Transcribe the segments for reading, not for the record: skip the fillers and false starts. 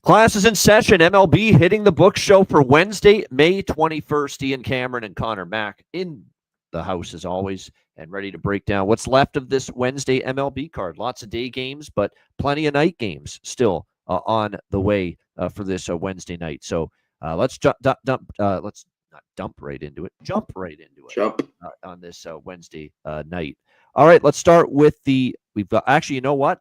Class is in session. MLB hitting the book show for Wednesday, May 21st. Ian Cameron and Connor Mack in the house as always and ready to break down what's left of this Wednesday MLB card. Lots of day games, but plenty of night games still on the way for this Wednesday night. So let's jump right into it. Jump right into it on this Wednesday night. All right, let's start with we've got, actually, you know what?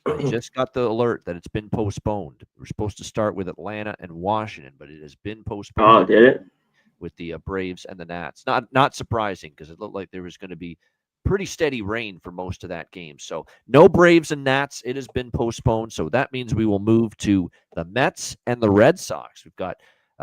I just got the alert that it's been postponed. We're supposed to start with Atlanta and Washington, but it has been postponed. Oh, did it? With the Braves and the Nats. Not surprising because it looked like there was going to be pretty steady rain for most of that game. So no Braves and Nats. It has been postponed. So that means we will move to the Mets and the Red Sox. We've got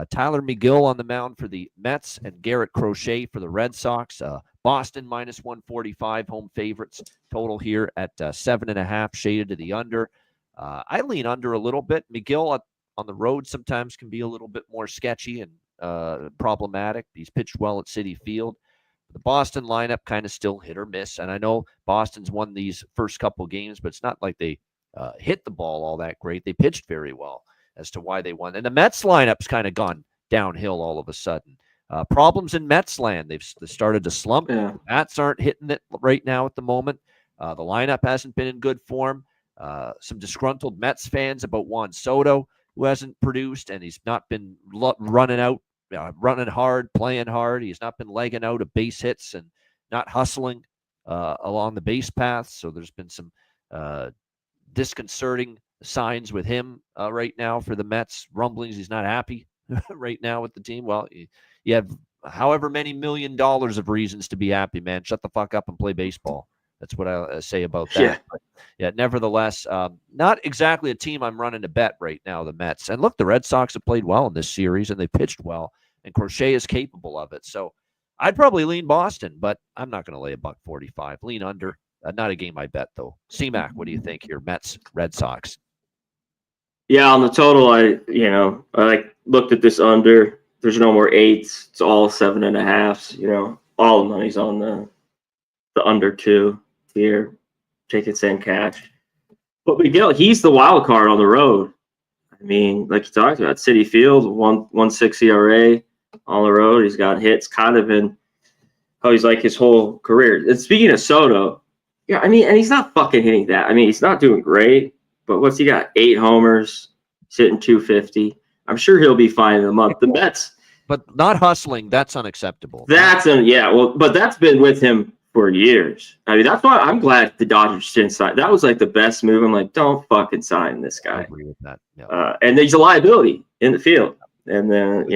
Tyler McGill on the mound for the Mets and Garrett Crochet for the Red Sox. Boston minus 145 home favorites. Total here at 7.5, shaded to the under. I lean under a little bit. McGill on the road sometimes can be a little bit more sketchy and problematic. He's pitched well at Citi Field. The Boston lineup kind of still hit or miss. And I know Boston's won these first couple games, but it's not like they hit the ball all that great. They pitched very well as to why they won. And the Mets lineup's kind of gone downhill all of a sudden. Problems in Mets land. They've started to slump. Yeah. The Mets aren't hitting it right now at the moment. The lineup hasn't been in good form. Some disgruntled Mets fans about Juan Soto, who hasn't produced, and he's not been running hard, playing hard. He's not been legging out of base hits and not hustling along the base paths. So there's been some disconcerting signs with him right now for the Mets. Rumblings he's not happy right now with the team. Well, you have however many $1 million of reasons to be happy, man. Shut the fuck up and play baseball. That's what I say about that. Yeah. But yeah, nevertheless, not exactly a team I'm running to bet right now, the Mets. And look, the Red Sox have played well in this series, and they pitched well, and Crochet is capable of it. So I'd probably lean Boston, but I'm not going to lay $1.45. Lean under. Not a game I bet, though. C-Mac, what do you think here? Mets, Red Sox. Yeah, on the total, I looked at this under. There's no more 8s. It's all 7.5s. All the money's on the under 2 here. Tickets and cash. But Miguel, he's the wild card on the road. I mean, like you talked about, Citi Field, 1.6 ERA on the road. He's got hits kind of in how he's like his whole career. And speaking of Soto, yeah, I mean, and he's not fucking hitting that. I mean, he's not doing great, but what's he got? 8 homers, hitting 250. I'm sure he'll be fine in a month. The Mets. But not hustling, that's unacceptable. But that's been with him for years. I mean, that's why I'm glad the Dodgers didn't sign. That was like the best move. I'm like, don't fucking sign this guy. I agree with that. Yeah. And he's a liability in the field. And then,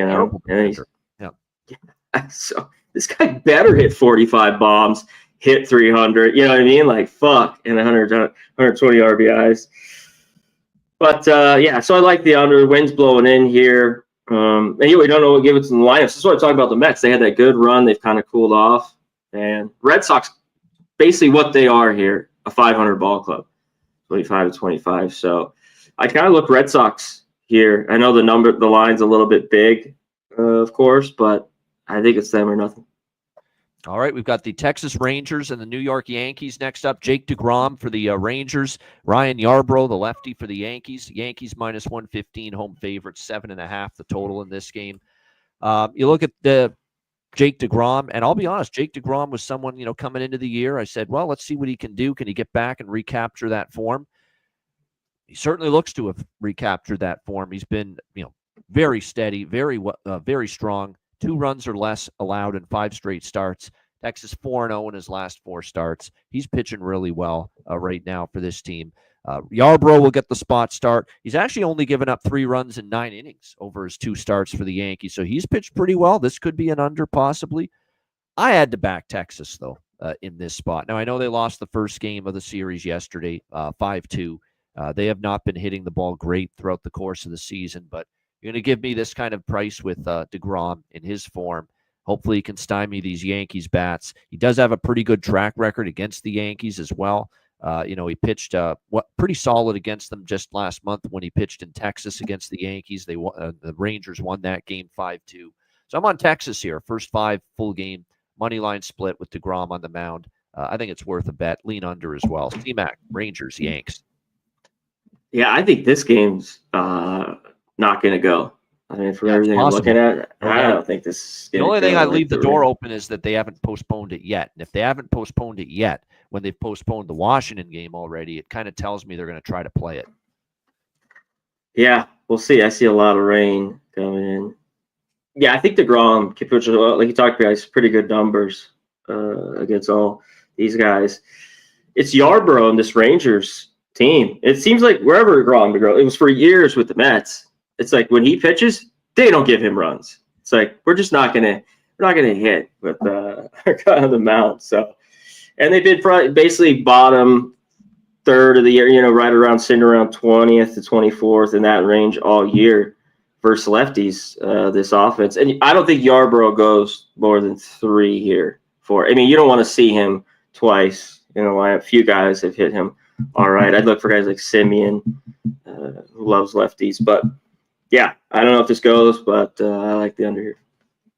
so this guy better hit 45 bombs, hit 300. You know what I mean? Like, fuck, and 120 RBIs. But, so I like the under. Wind's blowing in here. And we don't know what give it to the lineups. This is what I'm talking about the Mets. They had that good run. They've kind of cooled off. And Red Sox, basically what they are here, a 500 ball club, 25 to 25. So I kind of look Red Sox here. I know the line's a little bit big, of course, but I think it's them or nothing. All right, we've got the Texas Rangers and the New York Yankees next up. Jake DeGrom for the Rangers. Ryan Yarbrough, the lefty, for the Yankees. Yankees minus 115, home favorites, 7.5 the total in this game. You look at the Jake DeGrom, and I'll be honest, Jake DeGrom was someone, coming into the year, I said, well, let's see what he can do. Can he get back and recapture that form? He certainly looks to have recaptured that form. He's been, very steady, very strong. 2 runs or less allowed in 5 straight starts. Texas 4-0 in his last 4 starts. He's pitching really well right now for this team. Yarbrough will get the spot start. He's actually only given up 3 runs in 9 innings over his 2 starts for the Yankees, so he's pitched pretty well. This could be an under, possibly. I had to back Texas, though, in this spot. Now, I know they lost the first game of the series yesterday, 5-2. They have not been hitting the ball great throughout the course of the season, but you're going to give me this kind of price with DeGrom in his form. Hopefully he can stymie these Yankees bats. He does have a pretty good track record against the Yankees as well. He pitched pretty solid against them just last month when he pitched in Texas against the Yankees. The Rangers won that game 5-2. So I'm on Texas here. First 5 full game money line split with DeGrom on the mound. I think it's worth a bet. Lean under as well. C-Mac, Rangers, Yanks. Yeah, I think this game's not going to go. I mean, from Yeah, it's everything I'm looking possible. at, No I doubt. don't think this is The going to only thing go I like leave the the door Rays. open is that they haven't postponed it yet. And if they haven't postponed it yet, when they've postponed the Washington game already, it kind of tells me they're going to try to play it. Yeah, we'll see. I see a lot of rain coming in. Yeah, I think DeGrom, like you talked about, he's pretty good numbers against all these guys. It's Yarbrough and this Rangers team. It seems like wherever DeGrom, it was for years with the Mets. It's like when he pitches, they don't give him runs. It's like we're not gonna hit with our guy on the mound. So, and they've been basically bottom third of the year, right around sitting around 20th to 24th in that range all year versus lefties, this offense. And I don't think Yarbrough goes more than 3 here. I mean, you don't want to see him twice. A few guys have hit him all right. I'd look for guys like Simeon, who loves lefties. But, yeah, I don't know if this goes, but I like the under here.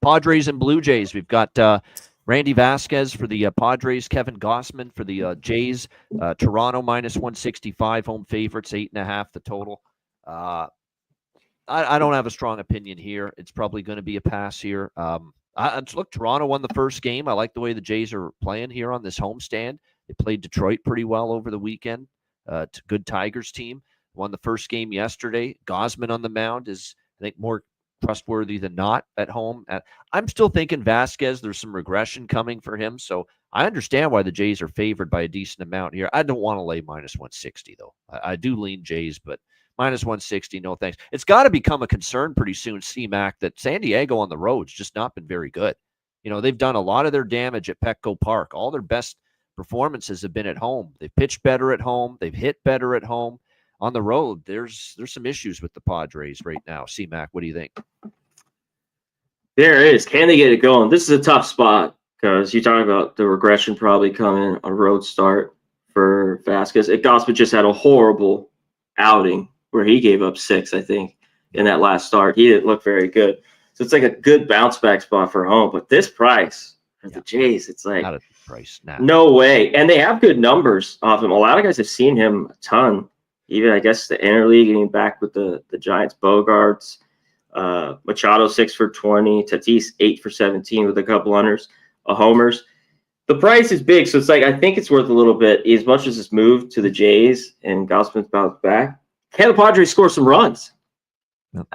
Padres and Blue Jays. We've got Randy Vasquez for the Padres, Kevin Gossman for the Jays. Toronto minus 165, home favorites, 8.5 the total. I don't have a strong opinion here. It's probably going to be a pass here. Look, Toronto won the first game. I like the way the Jays are playing here on this homestand. They played Detroit pretty well over the weekend. Good Tigers team. Won the first game yesterday. Gosman on the mound is, I think, more trustworthy than not at home. I'm still thinking Vasquez, there's some regression coming for him. So I understand why the Jays are favored by a decent amount here. I don't want to lay minus 160, though. I do lean Jays, but minus 160, no thanks. It's got to become a concern pretty soon, CMAC, that San Diego on the road's just not been very good. They've done a lot of their damage at Petco Park. All their best performances have been at home. They've pitched better at home. They've hit better at home. On the road, there's some issues with the Padres right now. CMAC, what do you think? There is. Can they get it going? This is a tough spot because you talk about the regression probably coming a road start for Vasquez. Gossman just had a horrible outing where he gave up 6, I think, in that last start. He didn't look very good. So it's like a good bounce back spot for home. But this price for the Jays, it's like not a price. No way. And they have good numbers off him. A lot of guys have seen him a ton. Even, I guess, the interleague, getting back with the Giants. Bogarts, Machado 6 for 20, Tatis 8 for 17 with a couple homers. The price is big, so it's like I think it's worth a little bit. As much as it's moved to the Jays and Gossman's bounced back, can the Padres score some runs? Yep.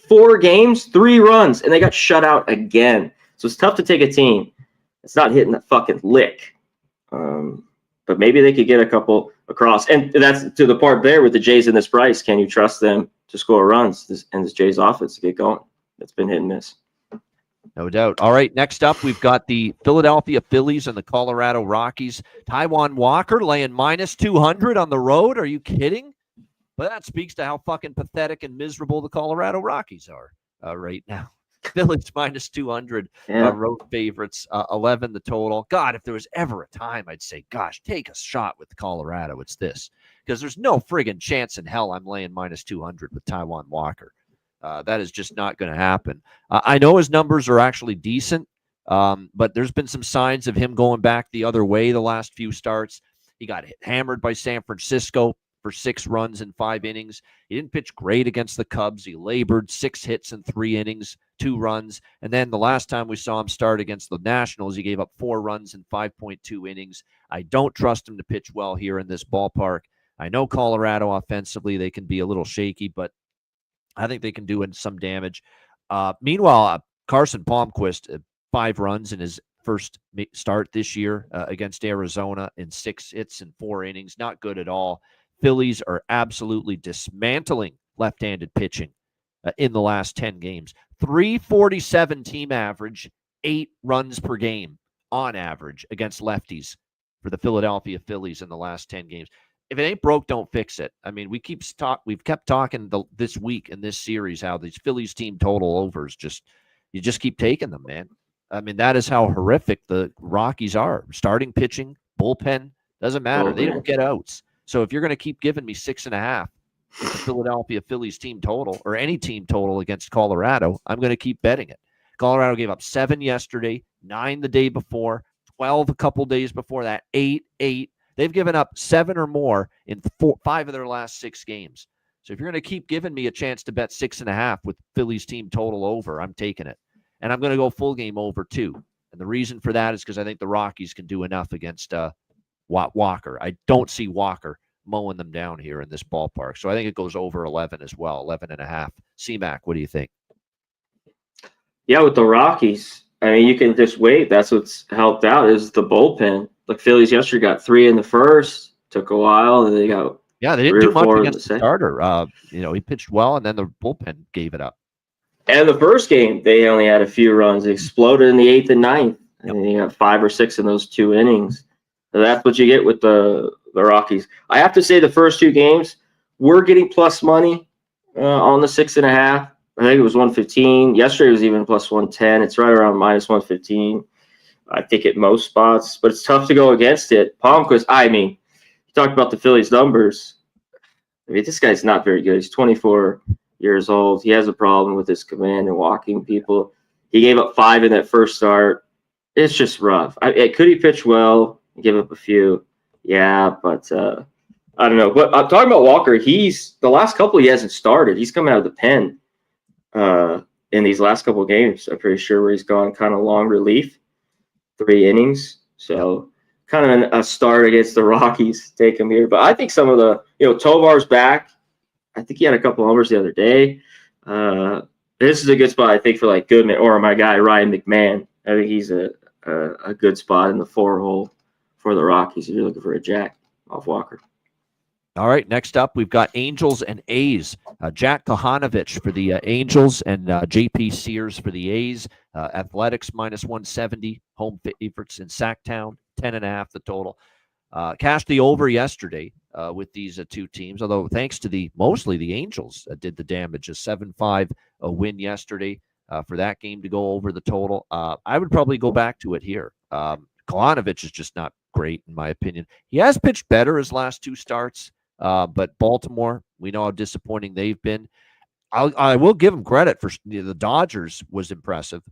4 games, 3 runs, and they got shut out again. So it's tough to take a team. It's not hitting that fucking lick. But maybe they could get a couple across. And that's to the part there with the Jays in this price. Can you trust them to score runs and this Jays offense to get going? It's been hit and miss. No doubt. All right, next up, we've got the Philadelphia Phillies and the Colorado Rockies. Taijuan Walker laying minus 200 on the road. Are you kidding? But that speaks to how fucking pathetic and miserable the Colorado Rockies are right now. Phillies minus 200, road favorites, 11 the total. God, if there was ever a time I'd say, gosh, take a shot with Colorado, it's this. Because there's no friggin' chance in hell I'm laying minus 200 with Taijuan Walker. That is just not going to happen. I know his numbers are actually decent, but there's been some signs of him going back the other way the last few starts. He got hammered by San Francisco for 6 runs in 5 innings. He didn't pitch great against the Cubs. He labored 6 hits in 3 innings, 2 runs. And then the last time we saw him start against the Nationals, he gave up 4 runs in 5.2 innings. I don't trust him to pitch well here in this ballpark. I know Colorado offensively, they can be a little shaky, but I think they can do some damage. Meanwhile, Carson Palmquist, 5 runs in his first start this year against Arizona in 6 hits and 4 innings. Not good at all. Phillies are absolutely dismantling left-handed pitching in the last 10 games. 347 team average, 8 runs per game on average against lefties for the Philadelphia Phillies in the last 10 games. If it ain't broke, don't fix it. I mean, we've kept talking this week in this series how these Phillies team total overs you just keep taking them, man. I mean, that is how horrific the Rockies are. Starting pitching, bullpen, doesn't matter. They don't get outs. So if you're going to keep giving me 6.5 with the Philadelphia Phillies team total or any team total against Colorado, I'm going to keep betting it. Colorado gave up 7 yesterday, 9 the day before, 12 a couple days before that, 8. They've given up 7 or more in 5 of their last 6 games. So if you're going to keep giving me a chance to bet 6.5 with Phillies team total over, I'm taking it. And I'm going to go full game over too. And the reason for that is because I think the Rockies can do enough against Walker. I don't see Walker mowing them down here in this ballpark. So I think it goes over 11 as well, 11.5. C-Mac, what do you think? Yeah, with the Rockies, I mean, you can just wait. That's what's helped out is the bullpen. Like Phillies yesterday got 3 in the first, took a while, and they got they didn't do much against the starter. He pitched well, and then the bullpen gave it up. And the first game, they only had a few runs. They exploded in the 8th and 9th, and they got 5 or 6 in those 2 innings. So that's what you get with the Rockies. I have to say the first 2 games, we're getting plus money on the 6.5. I think it was 115. Yesterday was even plus 110. It's right around minus 115, I think, at most spots. But it's tough to go against it. Palmquist, you talked about the Phillies numbers. I mean, this guy's not very good. He's 24 years old. He has a problem with his command and walking people. He gave up 5 in that first start. It's just rough. Could he pitch well? Give up a few. Yeah, but I don't know. But I'm talking about Walker. The last couple he hasn't started. He's coming out of the pen in these last couple of games. I'm pretty sure where he's gone kind of long relief, 3 innings. So kind of a start against the Rockies. Take him here. But I think some of Tovar's back. I think he had a couple homers the other day. This is a good spot, I think, for like Goodman or my guy Ryan McMahon. I think he's a good spot in the 4-hole for the Rockies if you're looking for a jack off Walker. All right, next up, we've got Angels and A's. Jack Kohanovich for the Angels and J.P. Sears for the A's. Athletics minus 170, home favorites in Sacktown, 10.5 the total. Cashed the over yesterday with these 2 teams, although thanks to mostly the Angels did the damage. A 7-5 win yesterday for that game to go over the total. I would probably go back to it here. Kohanovich is just not great, in my opinion. He has pitched better his last 2 starts. But Baltimore, we know how disappointing they've been. I will give them credit for the Dodgers was impressive,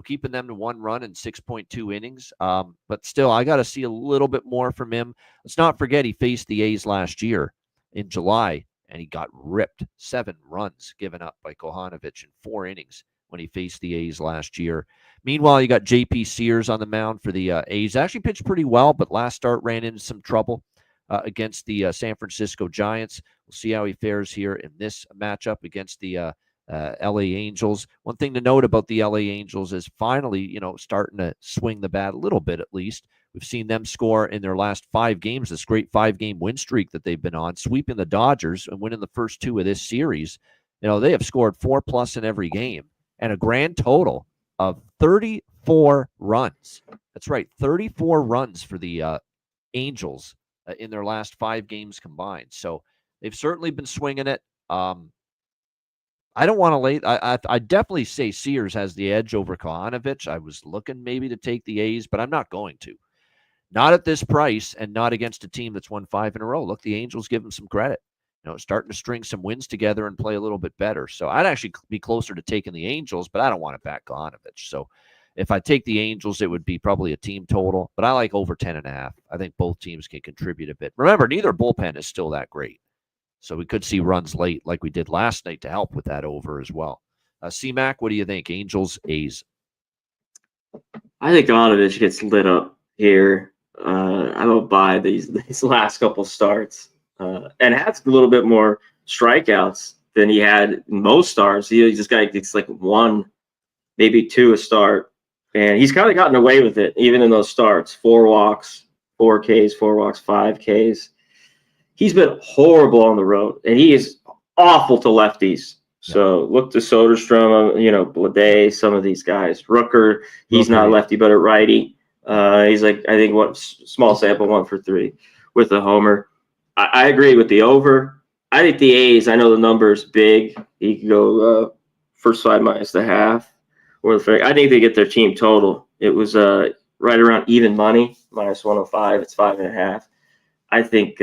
keeping them to 1 run in 6.2 innings. But still, I got to see a little bit more from him. Let's not forget he faced the A's last year in July, and he got ripped. 7 runs given up by Kohanovich in 4 innings when he faced the A's last year. Meanwhile, you got J.P. Sears on the mound for the A's. Actually pitched pretty well, but last start ran into some trouble against the San Francisco Giants. We'll see how he fares here in this matchup against the LA Angels. One thing to note about the LA Angels is finally, starting to swing the bat a little bit at least. We've seen them score in their last 5 games, this great 5-game win streak that they've been on, sweeping the Dodgers and winning the first 2 of this series. They have scored 4+ in every game and a grand total of 34 runs. That's right, 34 runs for the Angels in their last 5 games combined. So they've certainly been swinging it. I don't want to lay. I definitely say Sears has the edge over Kohanovich. I was looking maybe to take the A's, but I'm not going to. Not at this price and not against a team that's won 5 in a row. Look, the Angels give them some credit. Starting to string some wins together and play a little bit better. So I'd actually be closer to taking the Angels, but I don't want to back Kohanovich. So if I take the Angels, it would be probably a team total, but I like over 10.5. I think both teams can contribute a bit. Remember, neither bullpen is still that great. So we could see runs late like we did last night to help with that over as well. C-Mac, what do you think? Angels, A's? I think Kohanovich gets lit up here. I don't buy these last couple starts. And has a little bit more strikeouts than he had in most starts. This guy gets like 1, maybe 2 a start. And he's kind of gotten away with it, even in those starts. 4 walks, 4 Ks, 4 walks, 5 Ks. He's been horrible on the road, and he is awful to lefties. So look to Soderstrom, Blade, some of these guys. Rooker, he's not lefty, but a righty. He's like, I think, small sample, 1 for 3 with a homer. I agree with the over. I think the A's, I know the number's big. He could go first side minus the half. I think they get their team total. It was right around even money, minus 105. It's 5.5. I think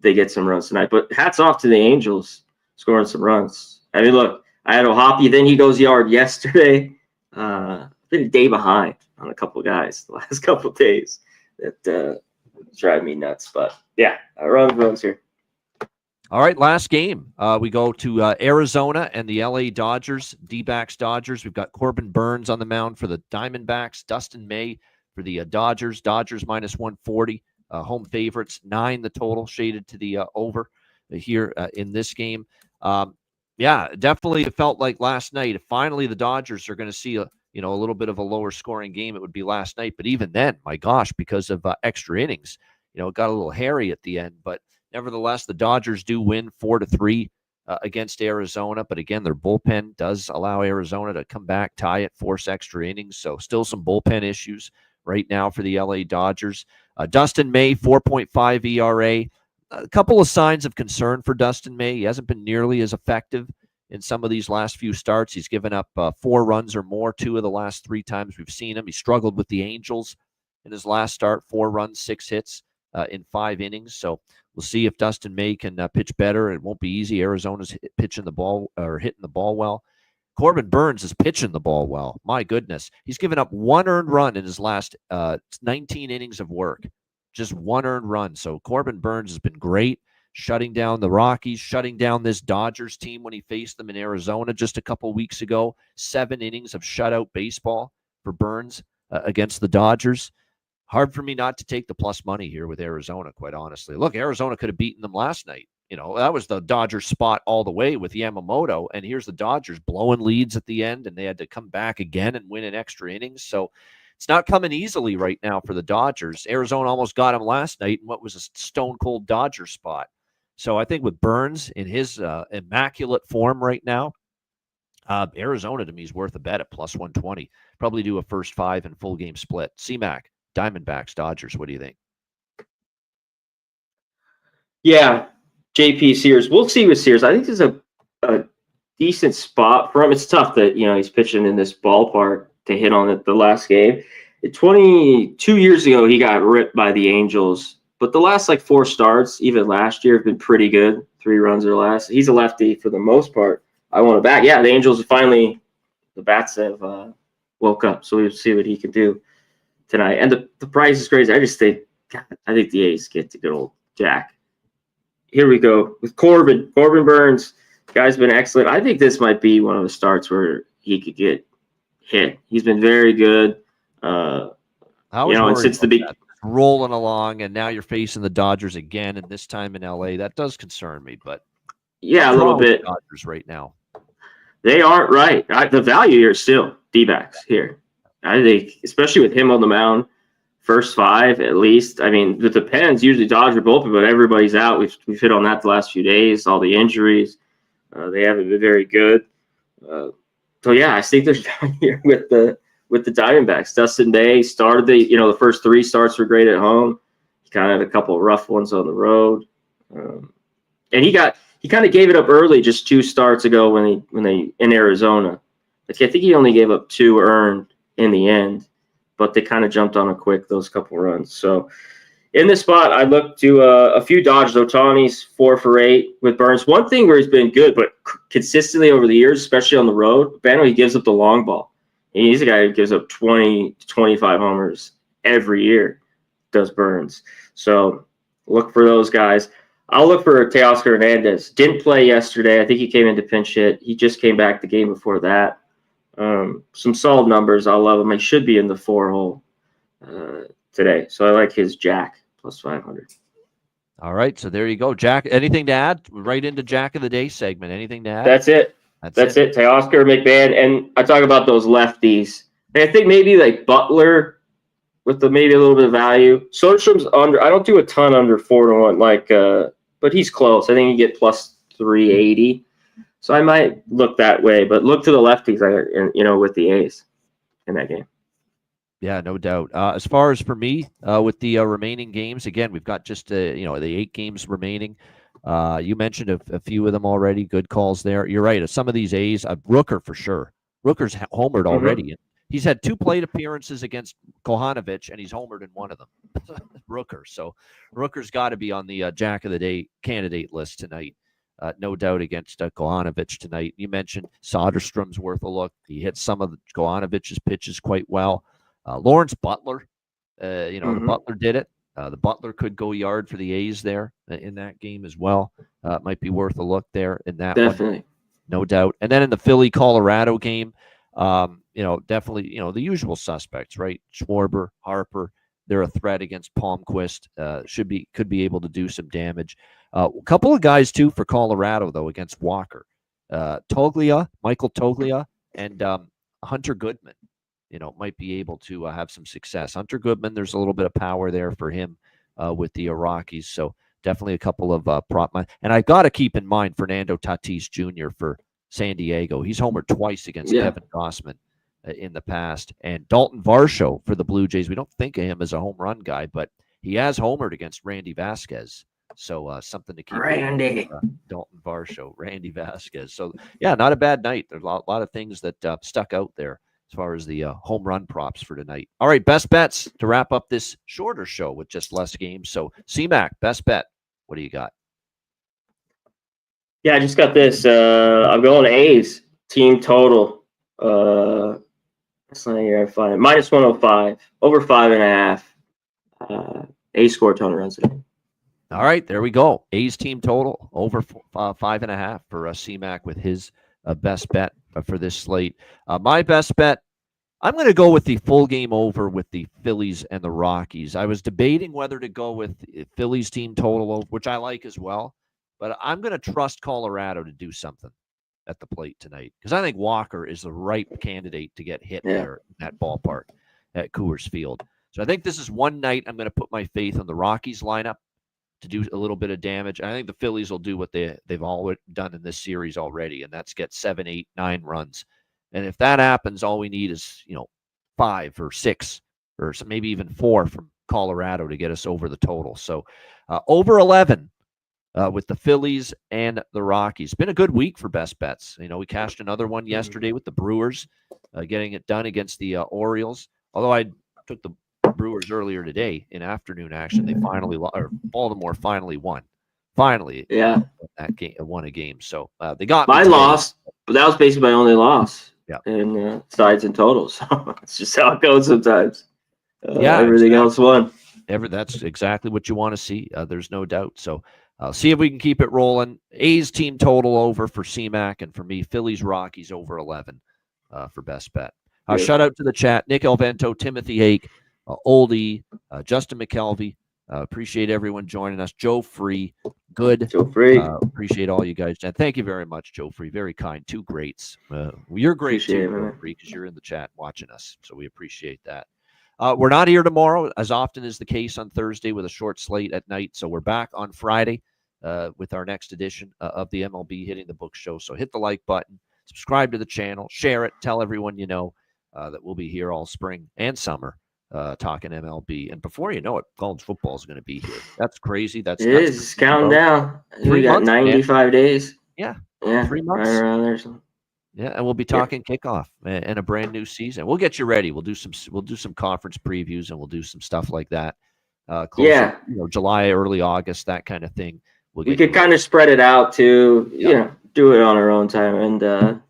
they get some runs tonight. But hats off to the Angels scoring some runs. I mean, look, I had O'Hoppe. Then he goes yard yesterday. Been a day behind on a couple of guys the last couple of days that It's driving me nuts. But yeah, runs here. All right, last game. We go to Arizona and the LA Dodgers, D-backs Dodgers. We've got Corbin Burns on the mound for the Diamondbacks, Dustin May for the Dodgers. Dodgers minus 140, home favorites, 9 the total, shaded to the over here in this game. Yeah, definitely it felt like last night. If finally the Dodgers are going to see a little bit of a lower scoring game, it would be last night. But even then, my gosh, because of extra innings, it got a little hairy at the end. But nevertheless, the Dodgers do win 4-3 against Arizona. But again, their bullpen does allow Arizona to come back, tie it, force extra innings. So still some bullpen issues right now for the LA Dodgers. Dustin May, 4.5 ERA. A couple of signs of concern for Dustin May. He hasn't been nearly as effective in some of these last few starts. He's given up 4 runs or more 2 of the last 3 times we've seen him. He struggled with the Angels in his last start, 4 runs, 6 hits in 5 innings. So we'll see if Dustin May can pitch better. It won't be easy. Arizona's pitching the ball or hitting the ball well. Corbin Burns is pitching the ball well. My goodness. He's given up 1 earned run in his last 19 innings of work. Just 1 earned run. So Corbin Burns has been great, shutting down the Rockies, shutting down this Dodgers team when he faced them in Arizona just a couple weeks ago. 7 innings of shutout baseball for Burns against the Dodgers. Hard for me not to take the plus money here with Arizona, quite honestly. Look, Arizona could have beaten them last night. That was the Dodgers spot all the way with Yamamoto. And here's the Dodgers blowing leads at the end, and they had to come back again and win in extra innings. So it's not coming easily right now for the Dodgers. Arizona almost got him last night in what was a stone-cold Dodger spot. So I think with Burns in his immaculate form right now, Arizona to me is worth a bet at plus 120. Probably do a first 5 and full game split. C-Mac, Diamondbacks, Dodgers. What do you think? Yeah, JP Sears. We'll see with Sears. I think this is a decent spot for him. It's tough that he's pitching in this ballpark to hit on it the last game. 22 years ago, he got ripped by the Angels. But the last 4 starts, even last year, have been pretty good. 3 runs or less. He's a lefty for the most part. I want him back. Yeah, the Angels finally, the bats have woke up. So we'll see what he can do tonight. And the price is crazy. I think the A's get to good old Jack. Here we go with Corbin Burns. Guy's been excellent. I think this might be one of the starts where he could get hit. He's been very good. And since the beginning, rolling along, and now you're facing the Dodgers again, and this time in LA. That does concern me, but yeah, a little bit. Dodgers right now. They aren't right. The value here is still D-backs here. I think, especially with him on the mound, first 5 at least. I mean, it depends. Usually Dodger bullpen, but everybody's out. We've hit on that the last few days. All the injuries, they haven't been very good. So yeah, I think there's value here with the Diamondbacks. Dustin May started the first 3 starts were great at home. He kind of had a couple of rough ones on the road, and he kind of gave it up early just 2 starts ago when they in Arizona. I think he only gave up 2 earned in the end, but they kind of jumped on it quick those couple runs. So in this spot, I look to a few Dodgers. Ohtani's 4 for 8 with Burns. One thing where he's been good, but consistently over the years, especially on the road, Bano, he gives up the long ball. He's a guy who gives up 20 to 25 homers every year, does Burns. So look for those guys. I'll look for Teoscar Hernandez. Didn't play yesterday. I think he came into pinch hit. He just came back the game before that. Some solid numbers. I love him. He should be in the 4 hole today. So I like his Jack plus 500. All right. So there you go. Jack, anything to add? Right into Jack of the Day segment. Anything to add? That's it. That's it. Teoscar, McMahon. And I talk about those lefties. And I think maybe like Butler with maybe a little bit of value. Soderstrom's under. I don't do a ton under 4-1, but he's close. I think you get plus 380. So I might look that way, but look to the lefties, with the A's in that game. Yeah, no doubt. As far as for me, with the remaining games, again, we've got just the 8 games remaining. You mentioned a few of them already. Good calls there. You're right. Some of these A's, Rooker for sure. Rooker's homered already. Mm-hmm. He's had 2 plate appearances against Kohanovic, and he's homered in one of them. Rooker. So Rooker's got to be on the Jack of the Day candidate list tonight. No doubt against Kohanovic tonight. You mentioned Soderstrom's worth a look. He hit some of Kohanovic's pitches quite well. Lawrence Butler, Mm-hmm. Butler did it. The Butler could go yard for the A's there in that game as well. It might be worth a look there in that one. Definitely. No doubt. And then in the Philly-Colorado game, definitely, the usual suspects, right? Schwarber, Harper, they're a threat against Palmquist. Could be able to do some damage. A couple of guys, too, for Colorado, though, against Walker. Michael Toglia, and Hunter Goodman, might be able to have some success. Hunter Goodman, there's a little bit of power there for him with the Rockies. So definitely a couple of prop money. And I got to keep in mind Fernando Tatis Jr. for San Diego. He's homered twice against Kevin Gossman in the past. And Dalton Varsho for the Blue Jays. We don't think of him as a home run guy, but he has homered against Randy Vasquez. So something to keep in mind. Dalton Varsho, Randy Vasquez. So, yeah, not a bad night. There's a lot of things that stuck out there as far as the home run props for tonight. All right, best bets to wrap up this shorter show with just less games. So, CMAC, best bet. What do you got? Yeah, I just got this. I'm going A's team total. That's not here. I find it minus 105, over 5.5. A's score a ton of runs today. All right, there we go. A's team total over 5.5 for CMAC with his best bet for this slate. My best bet, I'm going to go with the full game over with the Phillies and the Rockies. I was debating whether to go with Phillies team total over, which I like as well, but I'm going to trust Colorado to do something at the plate tonight because I think Walker is the right candidate to get hit there in that ballpark at Coors Field. So I think this is one night I'm going to put my faith on the Rockies lineup to do a little bit of damage. I think the Phillies will do what they've all done in this series already, and that's get 7, 8, 9 runs. And if that happens, all we need is 5 or 6 or maybe even 4 from Colorado to get us over the total. So over 11 with the Phillies and the Rockies. Been a good week for best bets. We cashed another one yesterday with the Brewers, getting it done against the Orioles. Although I took the Brewers earlier today in afternoon action. They finally Baltimore finally won. Finally, that game won a game. So they got my loss, but that was basically my only loss. Yeah, in sides and totals. So it's just how it goes sometimes. Everything else won. That's exactly what you want to see. There's no doubt. So see if we can keep it rolling. A's team total over for CMAC, and for me, Phillies Rockies over 11 for best bet. Shout out to the chat: Nick Elvento, Timothy Hake, Oldie, Justin McKelvey. Appreciate everyone joining us. Joe Free, good. Joe Free. Appreciate all you guys. And thank you very much, Joe Free. Very kind. Two greats. You're great too, Joe Free, because you're in the chat watching us. So we appreciate that. We're not here tomorrow, as often is the case on Thursday with a short slate at night. So we're back on Friday with our next edition of the MLB Hitting the Book Show. So hit the like button, subscribe to the channel, share it, tell everyone you know that we'll be here all spring and summer. Talking MLB, and before you know it, college football is going to be here. That's crazy. It is counting down. We got 95 days. Yeah, 3 months. Right around there. Yeah, and we'll be talking kickoff and a brand new season. We'll get you ready. We'll do some conference previews, and we'll do some stuff like that. Closer, July, early August, that kind of thing. We could kind of spread it out too. Do it on our own time, and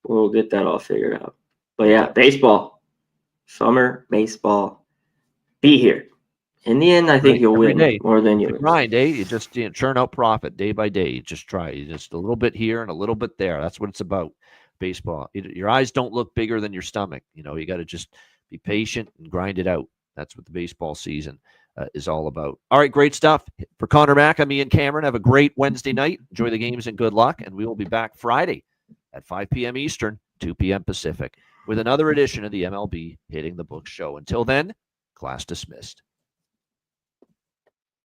we'll get that all figured out. But baseball. Summer baseball, be here. In the end, I think you'll win more than you grind. You just churn out profit day by day. You just try. You just a little bit here and a little bit there. That's what it's about. Baseball. Your eyes don't look bigger than your stomach. You got to just be patient and grind it out. That's what the baseball season is all about. All right, great stuff. For Connor Mack, I'm Ian Cameron. Have a great Wednesday night. Enjoy the games and good luck. And we will be back Friday at 5 p.m. Eastern, 2 p.m. Pacific, with another edition of the MLB Hitting the Book Show. Until then, class dismissed.